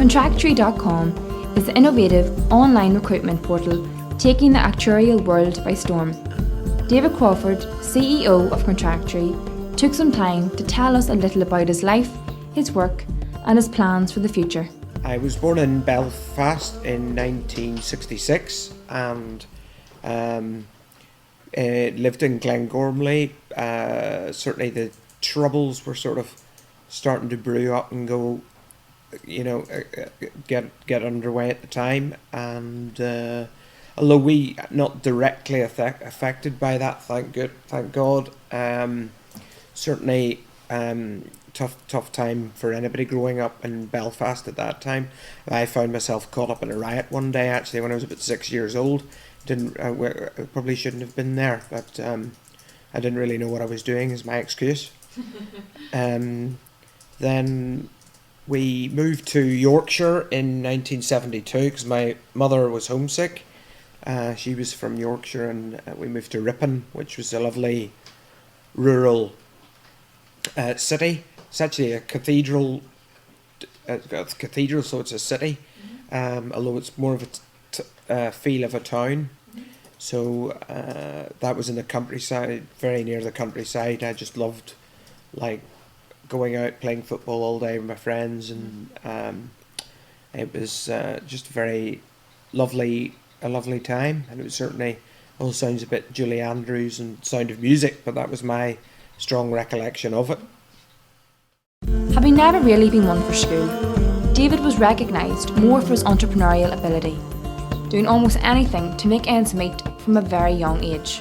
Contractuary.com is the innovative online recruitment portal taking the actuarial world by storm. David Crawford, CEO of Contractuary, took some time to tell us a little about his life, his work, and his plans for the future. I was born in Belfast in 1966 and lived in Glengormley. Certainly the troubles were sort of starting to brew up and go, get underway at the time. And although we not directly affected by that, thank God. Certainly tough time for anybody growing up in Belfast at that time. I found myself caught up in a riot one day, actually, when I was about 6 years old. I probably shouldn't have been there, but I didn't really know what I was doing, is my excuse. Then we moved to Yorkshire in 1972 because my mother was homesick. She was from Yorkshire, and we moved to Ripon, which was a lovely rural city. It's actually a cathedral, so it's a city, although it's more of a feel of a town. So that was in the countryside, very near the countryside. I just loved going out playing football all day with my friends, and it was just a lovely time. And it was certainly all sounds a bit Julie Andrews and Sound of Music, but that was my strong recollection of it. Having never really been one for school, David was recognised more for his entrepreneurial ability, doing almost anything to make ends meet from a very young age.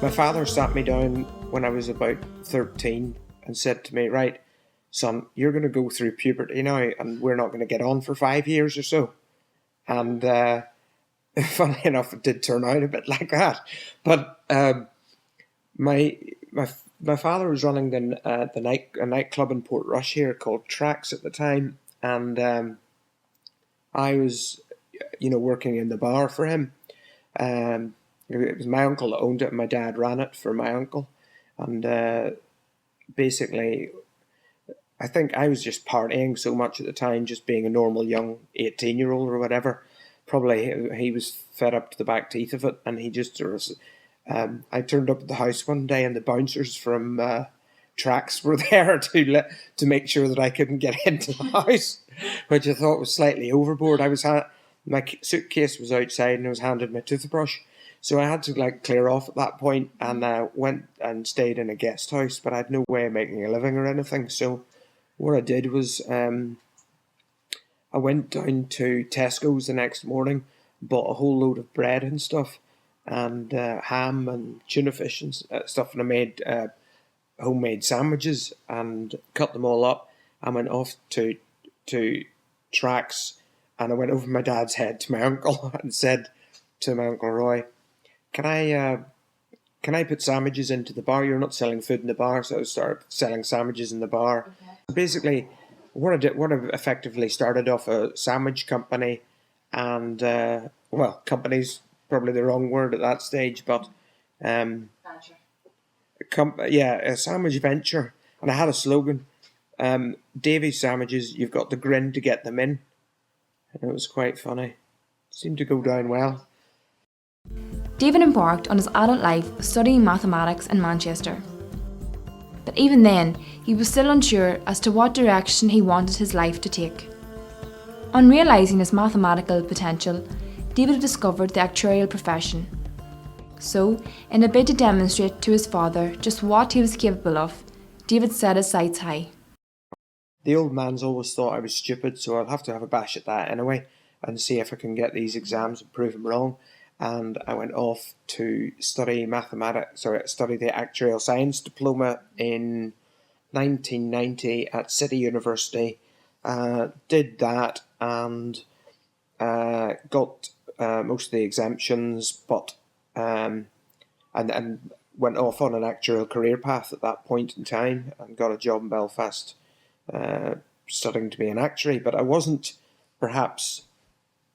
My father sat me down when I was about 13 and said to me, "Right, son, you're going to go through puberty now, and we're not going to get on for 5 years or so." And funny enough, it did turn out a bit like that. But my father was running a nightclub in Portrush here called Tracks at the time, and I was, working in the bar for him. It was my uncle that owned it, and my dad ran it for my uncle. And basically, I think I was just partying so much at the time, just being a normal young 18-year-old or whatever. Probably he was fed up to the back teeth of it, and he just sort of... I turned up at the house one day, and the bouncers from Tracks were there to make sure that I couldn't get into the house, which I thought was slightly overboard. My suitcase was outside, and I was handed my toothbrush, so I had to clear off at that point, and went and stayed in a guest house, but I had no way of making a living or anything. So what I did was I went down to Tesco's the next morning, bought a whole load of bread and stuff, and ham and tuna fish and stuff, and I made homemade sandwiches and cut them all up. I went off to Tracks, and I went over my dad's head to my uncle and said to my Uncle Roy, Can I put sandwiches into the bar? You're not selling food in the bar." So I started selling sandwiches in the bar. Okay. Basically, what I effectively started off a sandwich company, and company's probably the wrong word at that stage, but a sandwich venture. And I had a slogan, Davy's Sandwiches, you've got the grin to get them in. And it was quite funny. It seemed to go down well. David embarked on his adult life studying mathematics in Manchester. But even then, he was still unsure as to what direction he wanted his life to take. On realising his mathematical potential, David discovered the actuarial profession. So, in a bid to demonstrate to his father just what he was capable of, David set his sights high. The old man's always thought I was stupid, so I'll have to have a bash at that anyway and see if I can get these exams and prove him wrong. And I went off to study the actuarial science diploma in 1990 at City University. Did that and got most of the exemptions, but and went off on an actuarial career path at that point in time and got a job in Belfast studying to be an actuary. But I wasn't perhaps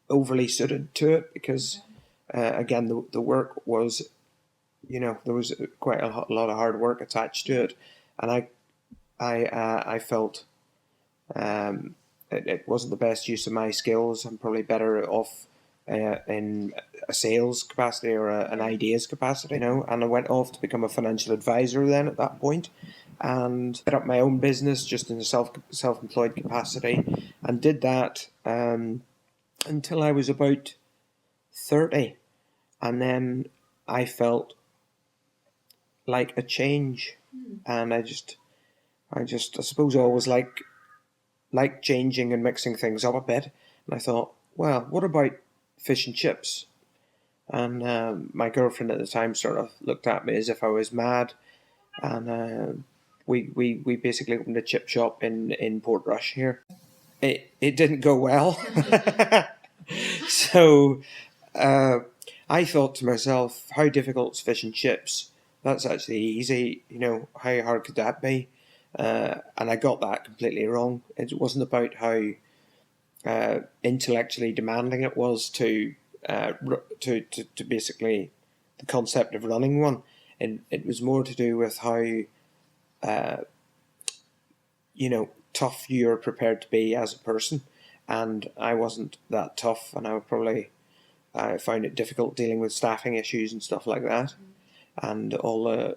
overly suited to it because again the work was, there was quite a lot of hard work attached to it, and I felt it wasn't the best use of my skills. I'm probably better off in a sales capacity or an ideas capacity, and I went off to become a financial advisor then at that point, and set up my own business just in a self-employed capacity, and did that until I was about 30, and then I felt like a change, and I suppose I always like changing and mixing things up a bit, and I thought, well, what about fish and chips? And my girlfriend at the time sort of looked at me as if I was mad, and we basically opened a chip shop in Portrush here. It didn't go well, so I thought to myself, how difficult is fish and chips? That's actually easy, how hard could that be? And I got that completely wrong. It wasn't about how intellectually demanding it was to basically the concept of running one. And it was more to do with how tough you're prepared to be as a person. And I wasn't that tough, and I found it difficult dealing with staffing issues and stuff like that. And all the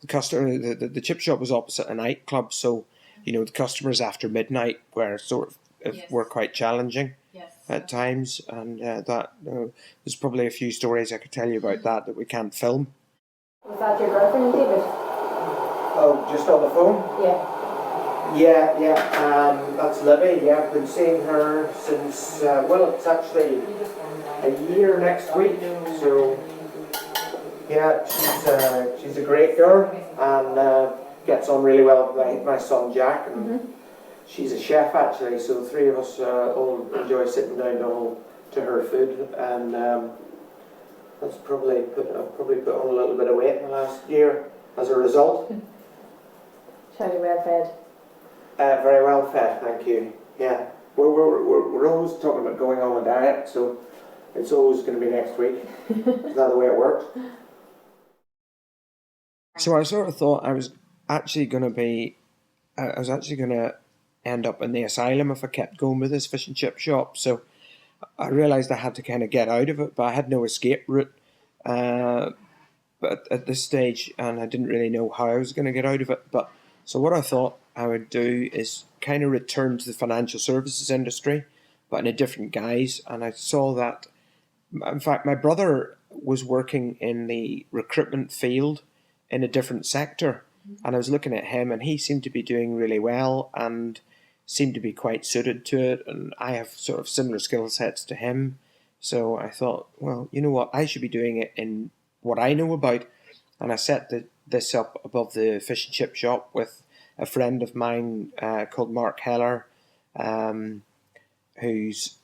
customer, the chip shop was opposite a nightclub, so the customers after midnight were were quite challenging at times, and that there's probably a few stories I could tell you about that we can't film. Was that your girlfriend, David? Oh, just on the phone? Yeah. That's Libby. Yeah, I've been seeing her since it's actually a year next week. So yeah, she's a great girl, and gets on really well with my son Jack, and she's a chef actually. So the three of us all enjoy sitting down to her food, and that's probably put on a little bit of weight in the last year as a result. Shiny well fed. Very well fed, thank you. Yeah, we're always talking about going on a diet, so it's always going to be next week. Is that the way it works? So I sort of thought I was actually going to end up in the asylum if I kept going with this fish and chip shop. So I realised I had to kind of get out of it, but I had no escape route. But at this stage, and I didn't really know how I was going to get out of it. So what I thought I would do is kind of return to the financial services industry, but in a different guise. And I saw that, in fact, my brother was working in the recruitment field in a different sector, and I was looking at him, and he seemed to be doing really well and seemed to be quite suited to it, and I have sort of similar skill sets to him. So I thought, well, you know what, I should be doing it in what I know about, and I set this up above the fish and chip shop with a friend of mine called Mark Heller, who's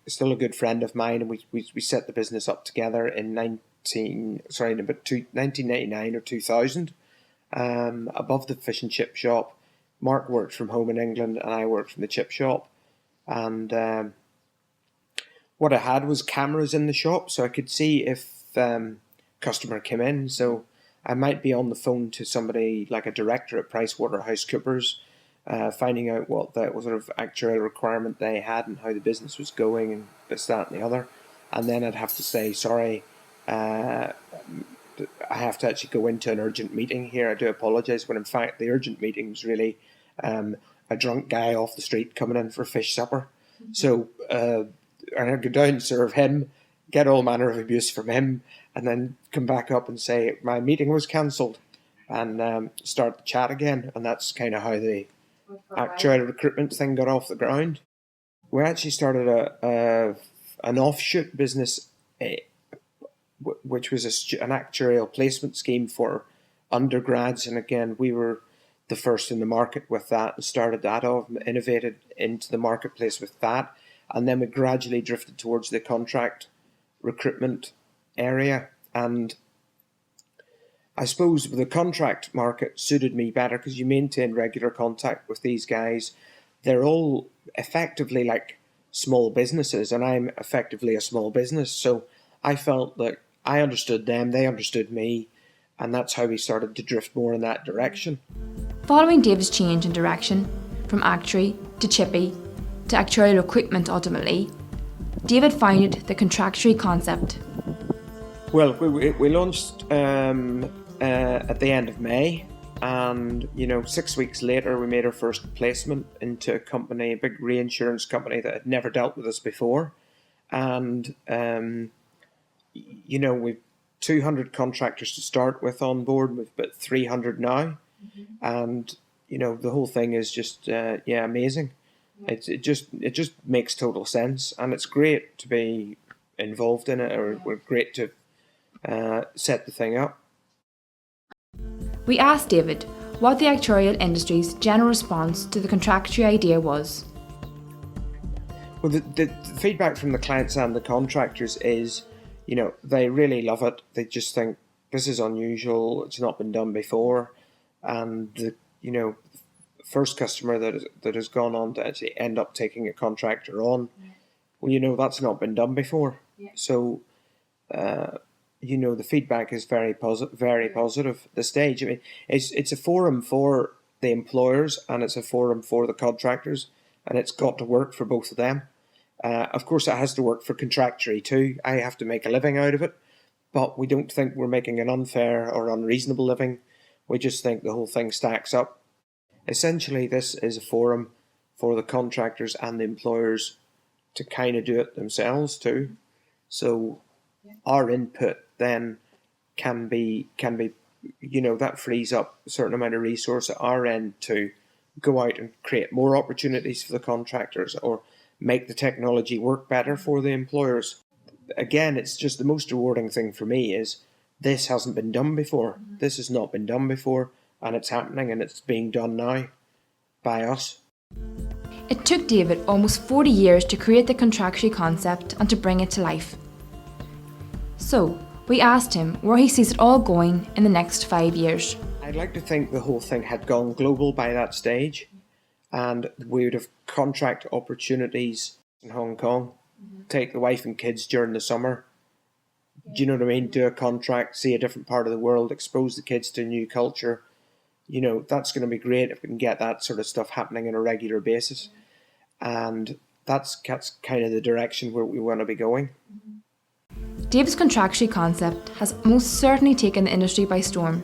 still a good friend of mine, and we set the business up together in 1999 or 2000, above the fish and chip shop. Mark worked from home in England, and I worked from the chip shop. And what I had was cameras in the shop, so I could see if customer came in. So I might be on the phone to somebody like a director at PricewaterhouseCoopers, finding out what sort of actuarial requirement they had and how the business was going and this, that, and the other. And then I'd have to say, sorry, I have to actually go into an urgent meeting here. I do apologise, when in fact the urgent meeting was really a drunk guy off the street coming in for fish supper. So I'd go down, serve him, get all manner of abuse from him, and then come back up and say my meeting was cancelled, and start the chat again. And that's kind of how the actual recruitment thing got off the ground. We actually started an offshoot business, which was an actuarial placement scheme for undergrads, and again we were the first in the market with that, and started that off, innovated into the marketplace with that, and then we gradually drifted towards the contract recruitment area. And I suppose the contract market suited me better because you maintain regular contact with these guys. They're all effectively like small businesses, and I'm effectively a small business, so I felt that I understood them, they understood me, and that's how we started to drift more in that direction. Following Dave's change in direction, from actuary to chippy to actuarial equipment ultimately, David founded the Contractuary concept. Well, we launched at the end of May, and 6 weeks later we made our first placement into a company, a big reinsurance company that had never dealt with us before, and we've 200 contractors to start with on board. We've got 300 now, and the whole thing is just amazing. It just makes total sense, and it's great to be involved in it, or we're great to set the thing up. We asked David what the actuarial industry's general response to the Contractuary idea was. Well, the feedback from the clients and the contractors is, they really love it. They just think this is unusual. It's not been done before, and the first customer that has gone on to actually end up taking a contractor on, well, that's not been done before. Yeah. So, the feedback is very positive at this stage. I mean, it's a forum for the employers and it's a forum for the contractors, and it's got to work for both of them. Of course, it has to work for Contractuary too. I have to make a living out of it, but we don't think we're making an unfair or unreasonable living. We just think the whole thing stacks up. Essentially, this is a forum for the contractors and the employers to kind of do it themselves too. So our input then can be that frees up a certain amount of resource at our end to go out and create more opportunities for the contractors or make the technology work better for the employers. Again, it's just the most rewarding thing for me is this hasn't been done before. This has not been done before, and it's happening, and it's being done now by us. It took David almost 40 years to create the Contractuary concept and to bring it to life. So, we asked him where he sees it all going in the next 5 years. I'd like to think the whole thing had gone global by that stage, and we would have contract opportunities in Hong Kong, take the wife and kids during the summer. Do you know what I mean? Do a contract, see a different part of the world, expose the kids to a new culture. That's going to be great if we can get that sort of stuff happening on a regular basis. And that's kind of the direction where we want to be going. David's Contractuary concept has most certainly taken the industry by storm,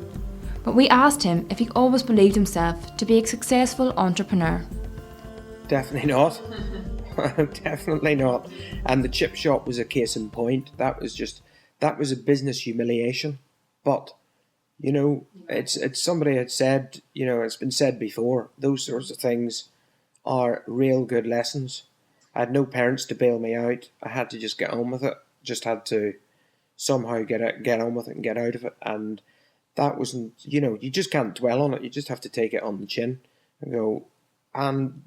but we asked him if he always believed himself to be a successful entrepreneur. Definitely not. Definitely not. And the chip shop was a case in point. That was a business humiliation. But it's somebody had said, it's been said before, those sorts of things are real good lessons. I had no parents to bail me out. I had to just get on with it. Just had to somehow get on with it and get out of it. And that wasn't, you just can't dwell on it. You just have to take it on the chin and go, and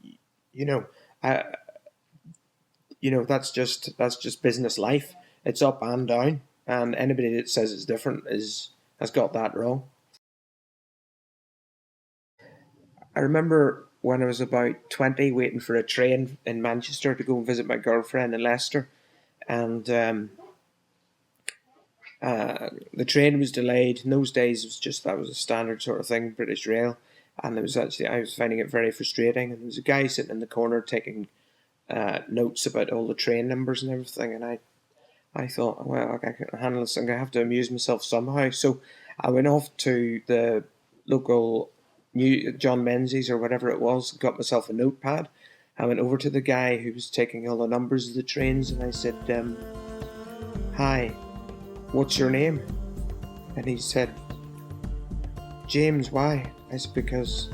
that's just business life. It's up and down, and anybody that says it's different has got that wrong. I remember when I was about 20 waiting for a train in Manchester to go and visit my girlfriend in Leicester, and the train was delayed. In those days, that was a standard sort of thing, British Rail, and I was finding it very frustrating. And there was a guy sitting in the corner taking notes about all the train numbers and everything, and I thought, well, I can't handle this. I'm going to have to amuse myself somehow. So I went off to the local John Menzies or whatever it was, got myself a notepad. I went over to the guy who was taking all the numbers of the trains, and I said, hi, what's your name? And he said, James. Why? I said, because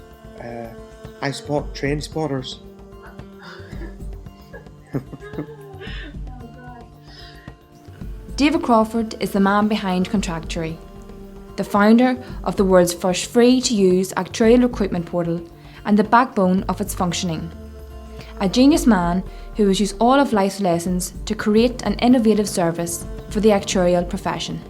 I spot train spotters. David Crawford is the man behind Contractuary, the founder of the world's first free-to-use actuarial equipment portal and the backbone of its functioning. A genius man who has used all of life's lessons to create an innovative service for the actuarial profession.